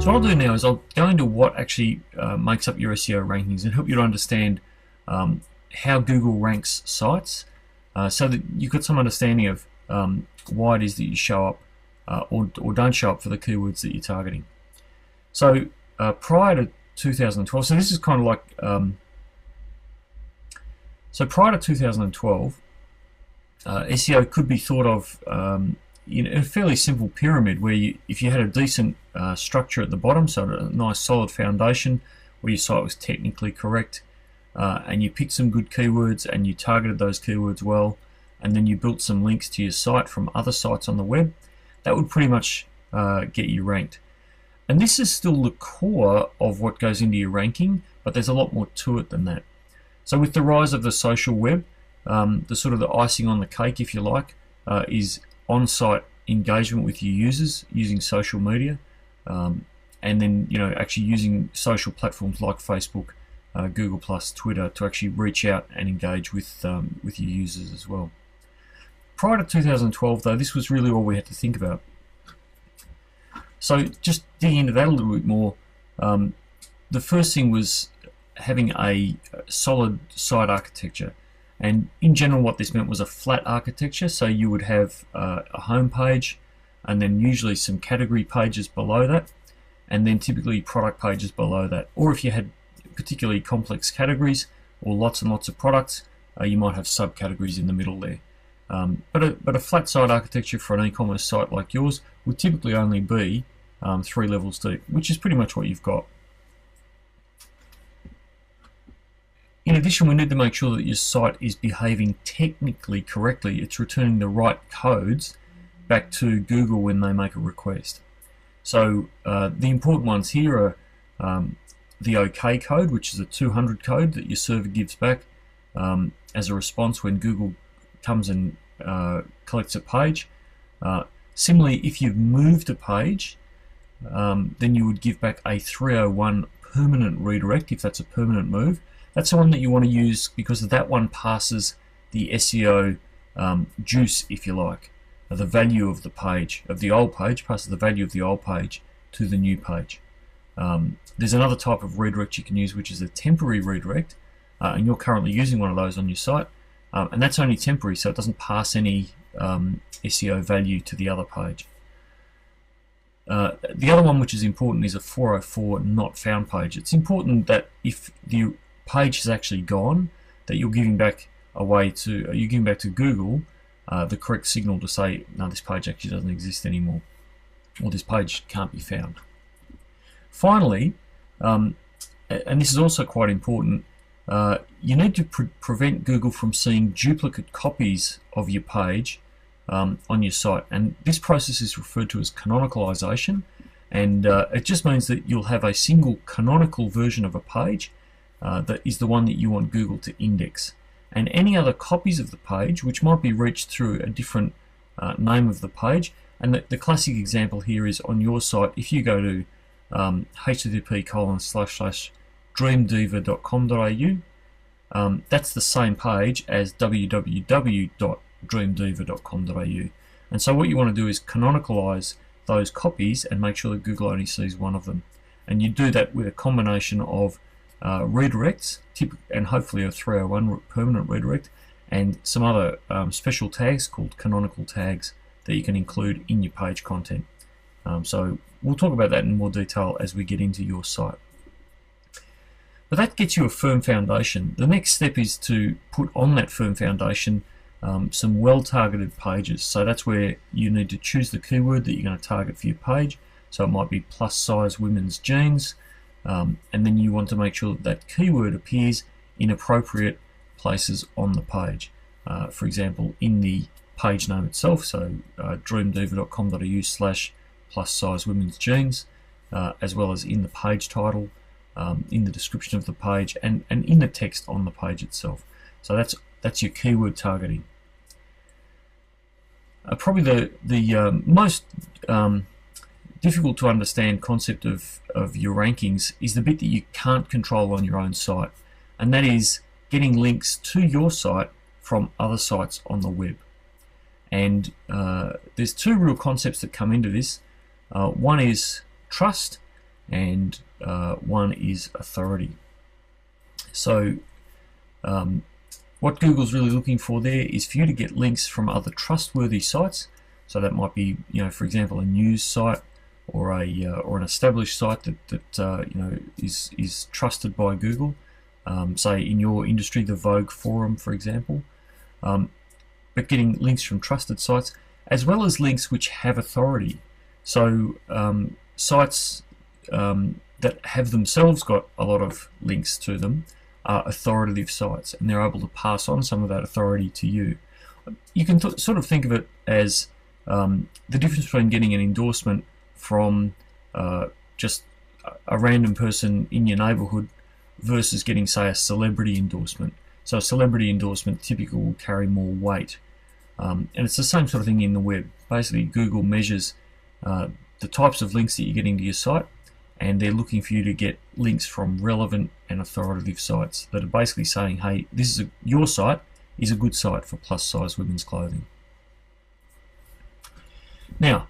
So what I'll do now is I'll go into what actually makes up your SEO rankings and help you to understand how Google ranks sites, so that you've got some understanding of why it is that you show up or don't show up for the keywords that you're targeting. So prior to 2012, so this is kind of like, so prior to 2012, SEO could be thought of in a fairly simple pyramid where if you had a decent structure at the bottom, so a nice solid foundation where your site was technically correct, and you picked some good keywords and you targeted those keywords well, and then you built some links to your site from other sites on the web, that would pretty much get you ranked. And this is still the core of what goes into your ranking, but there's a lot more to it than that. So with the rise of the social web, the sort of the icing on the cake, if you like, is on-site engagement with your users using social media, and then actually using social platforms like Facebook, Google+, Twitter to actually reach out and engage with your users as well. Prior to 2012, though, this was really all we had to think about. So just digging into that a little bit more, the first thing was having a solid site architecture. And in general, what this meant was a flat architecture. So you would have a home page, and then usually some category pages below that, and then typically product pages below that. Or if you had particularly complex categories or lots and lots of products, you might have subcategories in the middle there. But a flat site architecture for an e-commerce site like yours would typically only be 3 levels deep, which is pretty much what you've got. In addition, we need to make sure that your site is behaving technically correctly. It's returning the right codes back to Google when they make a request. So the important ones here are the OK code, which is a 200 code that your server gives back as a response when Google comes and collects a page. Similarly, if you've moved a page, then you would give back a 301 permanent redirect if that's a permanent move. That's the one that you want to use because that one passes the SEO juice, if you like. The value of the page, of the old page, passes the value of the old page to the new page. There's another type of redirect you can use, which is a temporary redirect, and you're currently using one of those on your site, and that's only temporary, so it doesn't pass any SEO value to the other page. The other one which is important is a 404 not found page. It's important that if the page is actually gone, that you're giving back to Google the correct signal to say, no, this page actually doesn't exist anymore, or this page can't be found. Finally, and this is also quite important, you need to prevent Google from seeing duplicate copies of your page on your site, and this process is referred to as canonicalization, and it just means that you'll have a single canonical version of a page that is the one that you want Google to index, and any other copies of the page which might be reached through a different name of the page. And the classic example here is on your site. If you go to http://dreamdiva.com.au, that's the same page as www.dreamdiva.com.au, and so what you want to do is canonicalize those copies and make sure that Google only sees one of them, and you do that with a combination of redirects, and hopefully a 301 permanent redirect, and some other special tags called canonical tags that you can include in your page content. So we'll talk about that in more detail as we get into your site. But that gets you a firm foundation. The next step is to put on that firm foundation some well-targeted pages. So that's where you need to choose the keyword that you're going to target for your page. So it might be plus size women's jeans, and then you want to make sure that that keyword appears in appropriate places on the page. For example, in the page name itself, so dreamdiva.com.au/plus size women's jeans, as well as in the page title, in the description of the page, and in the text on the page itself. So that's your keyword targeting. Probably the most difficult to understand concept of your rankings is the bit that you can't control on your own site, and that is getting links to your site from other sites on the web. And there's two real concepts that come into this. One is trust, and one is authority. So what Google's really looking for there is for you to get links from other trustworthy sites. So that might be, for example, a news site or or an established site that is trusted by Google. Say in your industry, the Vogue forum, for example. But getting links from trusted sites, as well as links which have authority. So sites that have themselves got a lot of links to them are authoritative sites, and they're able to pass on some of that authority to you. You can sort of think of it as the difference between getting an endorsement from just a random person in your neighborhood versus getting, say, a celebrity endorsement. So a celebrity endorsement typically will carry more weight. And it's the same sort of thing in the web. Basically, Google measures the types of links that you're getting to your site, and they're looking for you to get links from relevant and authoritative sites that are basically saying, hey, your site is a good site for plus size women's clothing. Now,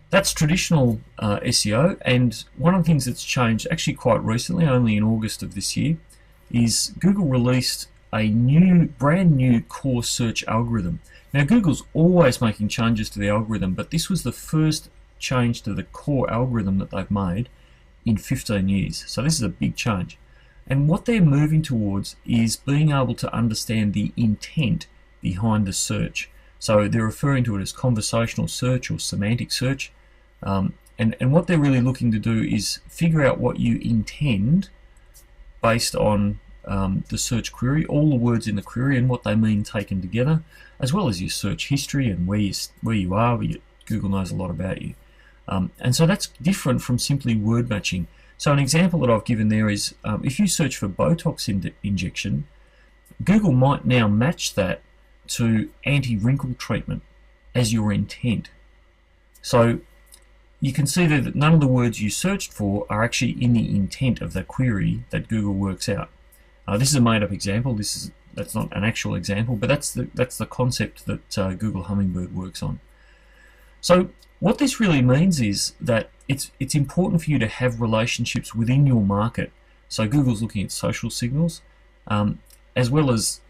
that's traditional SEO, and one of the things that's changed actually quite recently, only in August of this year, is Google released a brand new core search algorithm. Now, Google's always making changes to the algorithm, but this was the first change to the core algorithm that they've made in 15 years. So this is a big change. And what they're moving towards is being able to understand the intent behind the search. So they're referring to it as conversational search or semantic search. And what they're really looking to do is figure out what you intend based on the search query, all the words in the query and what they mean taken together, as well as your search history and where you are. Google knows a lot about you. And so that's different from simply word matching. So an example that I've given there is if you search for Botox injection, Google might now match that to anti-wrinkle treatment as your intent. So you can see there that none of the words you searched for are actually in the intent of the query that Google works out. This is a made-up example. That's not an actual example, but that's the concept that Google Hummingbird works on. So what this really means is that it's important for you to have relationships within your market. So Google's looking at social signals, as well as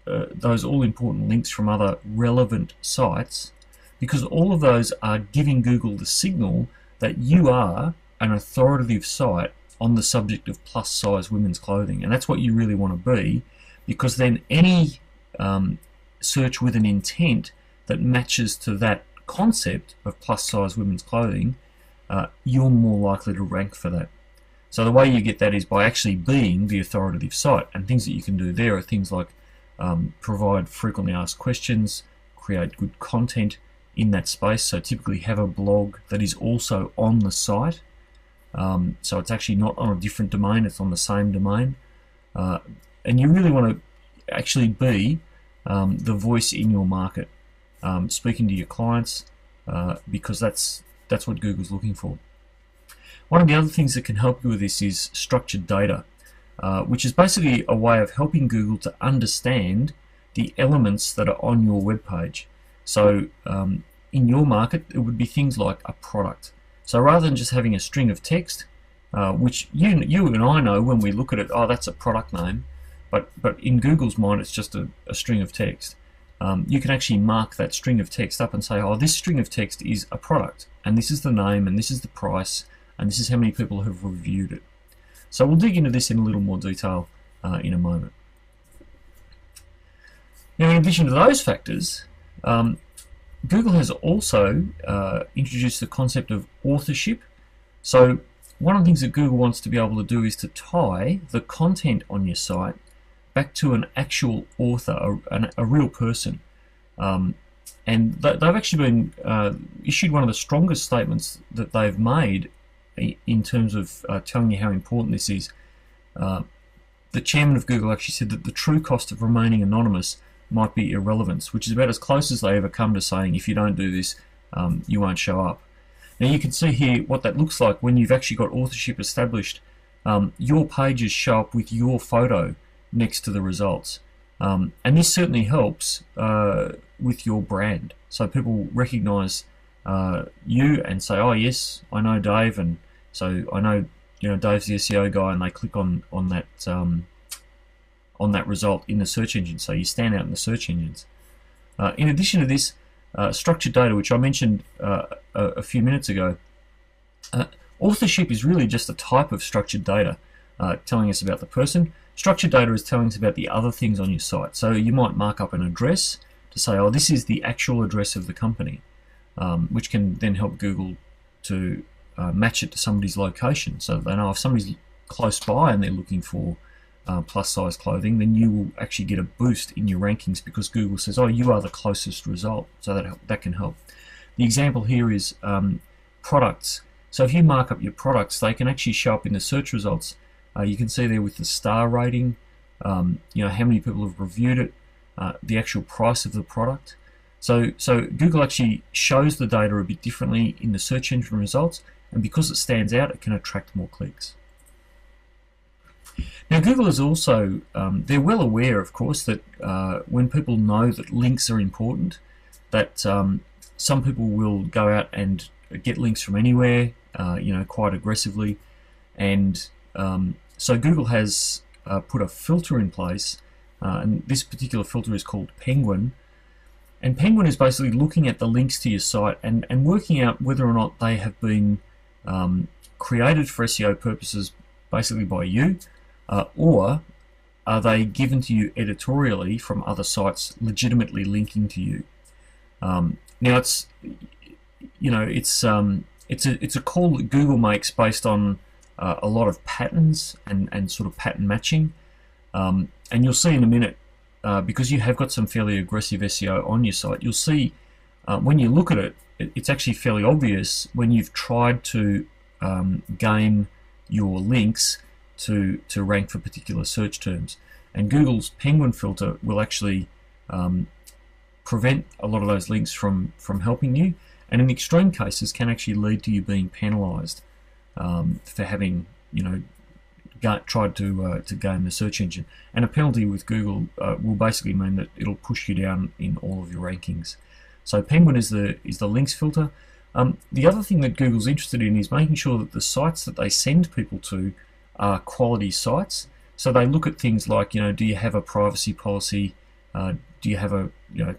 those all-important links from other relevant sites, because all of those are giving Google the signal that you are an authoritative site on the subject of plus-size women's clothing, and that's what you really want to be, because then any search with an intent that matches to that concept of plus-size women's clothing, you're more likely to rank for that. So the way you get that is by actually being the authoritative site, and things that you can do there are things like provide frequently asked questions, create good content in that space. So typically have a blog that is also on the site. So it's actually not on a different domain, it's on the same domain. And you really want to actually be the voice in your market, speaking to your clients, because that's what Google's looking for. One of the other things that can help you with this is structured data, which is basically a way of helping Google to understand the elements that are on your web page. So in your market, it would be things like a product. So rather than just having a string of text, which you and I know when we look at it, oh, that's a product name, but in Google's mind, it's just a string of text. You can actually mark that string of text up and say, oh, this string of text is a product, and this is the name, and this is the price, and this is how many people have reviewed it. So we'll dig into this in a little more detail in a moment. Now, in addition to those factors, Google has also introduced the concept of authorship. So one of the things that Google wants to be able to do is to tie the content on your site back to an actual author, a real person. And they've actually been issued one of the strongest statements that they've made in terms of telling you how important this is. The chairman of Google actually said that the true cost of remaining anonymous might be irrelevance, which is about as close as they ever come to saying if you don't do this, you won't show up. Now you can see here what that looks like when you've actually got authorship established. Your pages show up with your photo next to the results. And this certainly helps with your brand. So people recognize you and say, oh yes, I know Dave, and so I know Dave's the SEO guy, and they click on that result in the search engine, so you stand out in the search engines. In addition to this, structured data, which I mentioned a few minutes ago, authorship is really just a type of structured data, telling us about the person. Structured data is telling us about the other things on your site. So you might mark up an address to say, oh, this is the actual address of the company, which can then help Google to match it to somebody's location, so that they know if somebody's close by and they're looking for plus size clothing, then you will actually get a boost in your rankings because Google says, oh, you are the closest result, so that can help. The example here is products. So if you mark up your products, they can actually show up in the search results. You can see there with the star rating, how many people have reviewed it, the actual price of the product. So Google actually shows the data a bit differently in the search engine results, and because it stands out, it can attract more clicks. Now, Google is also, they're well aware, of course, that when people know that links are important, that some people will go out and get links from anywhere, quite aggressively. And so Google has put a filter in place, and this particular filter is called Penguin. And Penguin is basically looking at the links to your site and working out whether or not they have been created for SEO purposes basically by you, or are they given to you editorially from other sites legitimately linking to you. Now it's a call that Google makes based on a lot of patterns and sort of pattern matching, and you'll see in a minute, because you have got some fairly aggressive SEO on your site, you'll see when you look at it, it's actually fairly obvious when you've tried to game your links to rank for particular search terms. And Google's Penguin filter will actually prevent a lot of those links from helping you, and in extreme cases can actually lead to you being penalized for having tried to game the search engine. And a penalty with Google will basically mean that it'll push you down in all of your rankings. So Penguin is the links filter. The other thing that Google's interested in is making sure that the sites that they send people to are quality sites. So they look at things like, do you have a privacy policy? Do you have a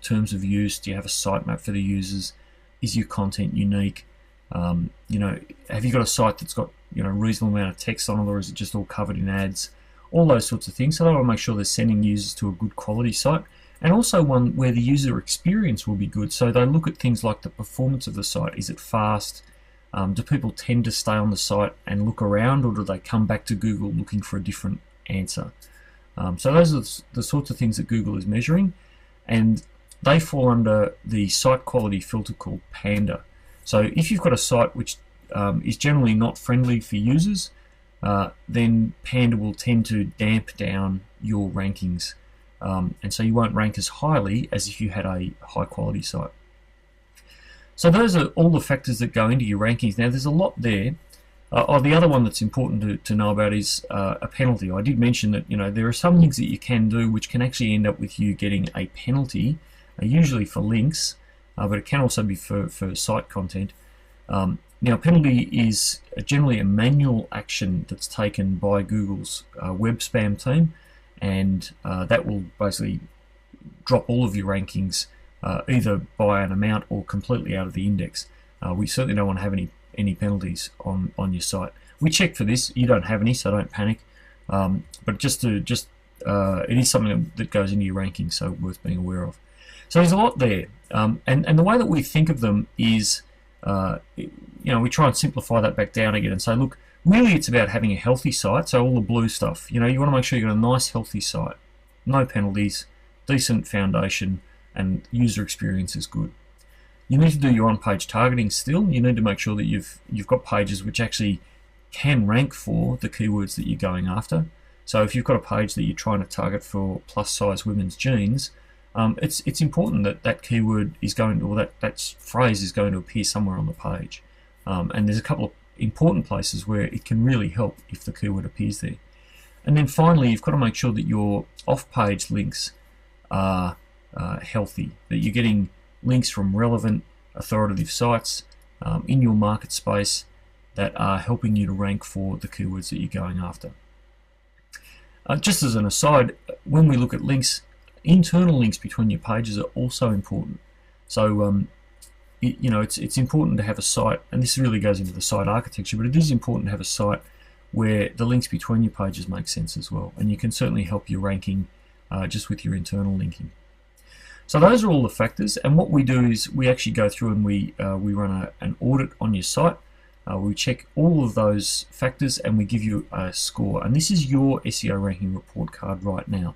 terms of use? Do you have a sitemap for the users? Is your content unique? Have you got a site that's got reasonable amount of text on it, or is it just all covered in ads? All those sorts of things. So they want to make sure they're sending users to a good quality site, and also one where the user experience will be good. So they look at things like the performance of the site. Is it fast? Do people tend to stay on the site and look around, or do they come back to Google looking for a different answer? So those are the sorts of things that Google is measuring, and they fall under the site quality filter called Panda. So if you've got a site which is generally not friendly for users, then Panda will tend to damp down your rankings, and so you won't rank as highly as if you had a high quality site. So those are all the factors that go into your rankings. Now there's a lot there. The other one that's important to know about is a penalty. I did mention that there are some things that you can do which can actually end up with you getting a penalty, usually for links, but it can also be for site content. Now, penalty is generally a manual action that's taken by Google's web spam team, and that will basically drop all of your rankings either by an amount or completely out of the index. We certainly don't want to have any penalties on your site. We check for this. You don't have any, so don't panic. But it is something that goes into your rankings, so worth being aware of. So there's a lot there, and the way that we think of them is, we try and simplify that back down again and say, look, really it's about having a healthy site. So all the blue stuff, you want to make sure you've got a nice healthy site, no penalties, decent foundation, and user experience is good. You need to do your on-page targeting still. You need to make sure that you've got pages which actually can rank for the keywords that you're going after. So if you've got a page that you're trying to target for plus size women's jeans, it's important that keyword is going to, or that phrase is going to appear somewhere on the page. And there's a couple of important places where it can really help if the keyword appears there. And then finally, you've got to make sure that your off-page links are healthy, that you're getting links from relevant authoritative sites in your market space, that are helping you to rank for the keywords that you're going after. Just as an aside, when we look at links, internal links between your pages are also important. So it's important to have a site, and this really goes into the site architecture, but it is important to have a site where the links between your pages make sense as well, and you can certainly help your ranking just with your internal linking. So those are all the factors, and what we do is we actually go through and we run an audit on your site. We check all of those factors and we give you a score, and this is your SEO ranking report card right now.